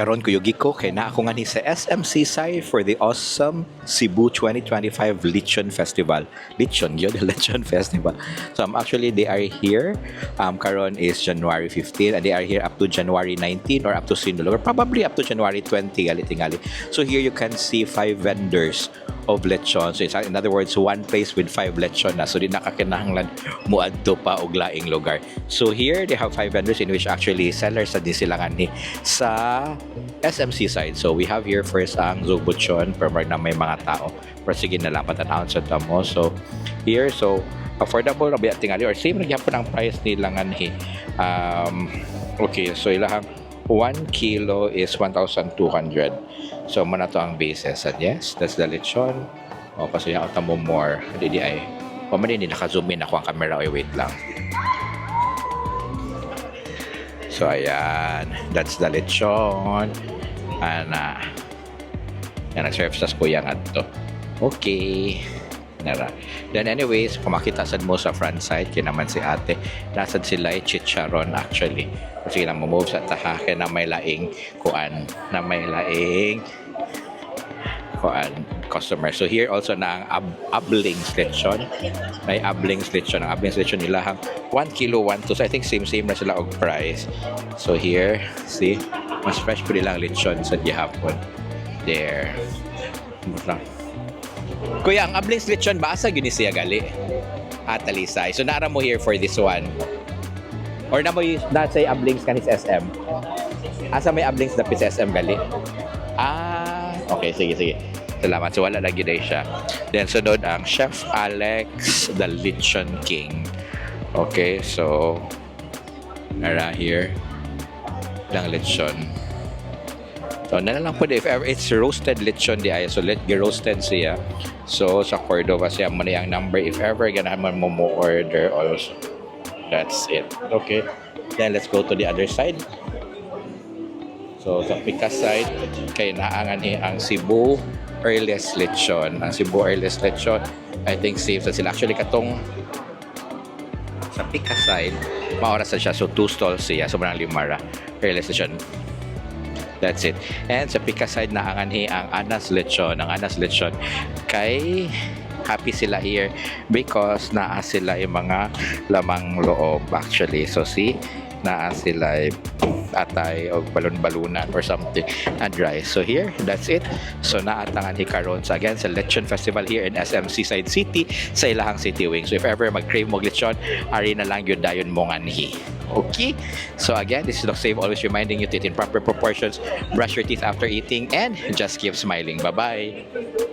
karon kuyugi ko kay na ako nga ni sa SM Seaside for the awesome Cebu 2025 Lechon Festival. Lechon yun, Lechon Festival. So they are here. Karon is January 15 and they are here up to January 19 or up to Sinulog or probably up to January 20 tingali. So here you can see 5 vendors of lechon. So it's, in other words, one place with 5 lechon na. So di nakakinahanglan muadto pa og laing lugar. So here they have 5 vendors in which actually sellers sa di sila ni sa SM Seaside. So we have here first ang Zogbuchon pero na may mga tao. Pero sige na lang patanawon sa tamo. So here, so affordable na biya tingali or same na gyapon ang price nila nganhi. Okay, so ilahang 1 kilo is 1,200. So muna to ang basis. And yes, that's the lechon. O kasi yung mo more. Hindi ay. O man hindi naka-zoom in ako ang camera. Oy, wait lang. So ayan, that's the lechon. And yan nag-serve sa kuya nga to. Okay. Nara. Then anyways, kung makita sad mo sa front side, kinaman si ate, nasad sila ay chicharon actually. Kasi lang move sa taha, kaya na may laing kuan, na may laing kuan customer. So here also na ang ablings lechon. May ablings lechon. Ang ablings lechon nila hang 1 kilo, 1 to. So I think same na sila og price. So here, see, mas fresh po nilang lechon sa gihapon. There. Kuya, ang ablings lechon ba asa gyud ni siya gali? Talisay. So nara mo here for this one. Or na mo say ablings kanis SM? Asa may ablings na sa SM gali? Okay, sige. Salamat. So wala lagi day siya. Then sunod ang Chef Alex, the Lechon King. Okay, so nara here lang lechon. So, lang po if ever it's roasted lechon di ay. So, roasted siya. So, sa Cordova siya mo na yung number. If ever ganahan mo order also. That's it. Okay. Then, let's go to the other side. So, sa Pikas side, kay naangan ang Cebu Earliest Lechon. Ang Cebu Earliest Lechon, I think safe sa sila. Actually, katong sa Pikas side, maoras na siya. So, 2 stalls siya. So, marang limara. Earliest Lechon. That's it. And sa Pikas side na ang Anas Lechon. Ang Anas Lechon kay happy sila here because naa sila yung mga lamang loob actually. So see, naa sila atay o balon-balunan or something and dry. So here, that's it. So naatangan karon sa again sa Lechon Festival here in SM Seaside City sa ilahang City Wing. So if ever mag-crave mo lechon, ari na lang yun dayon mo nganhi. Okay? So again, this is Doc Save, always reminding you to eat in proper proportions, brush your teeth after eating, and just keep smiling. Bye-bye!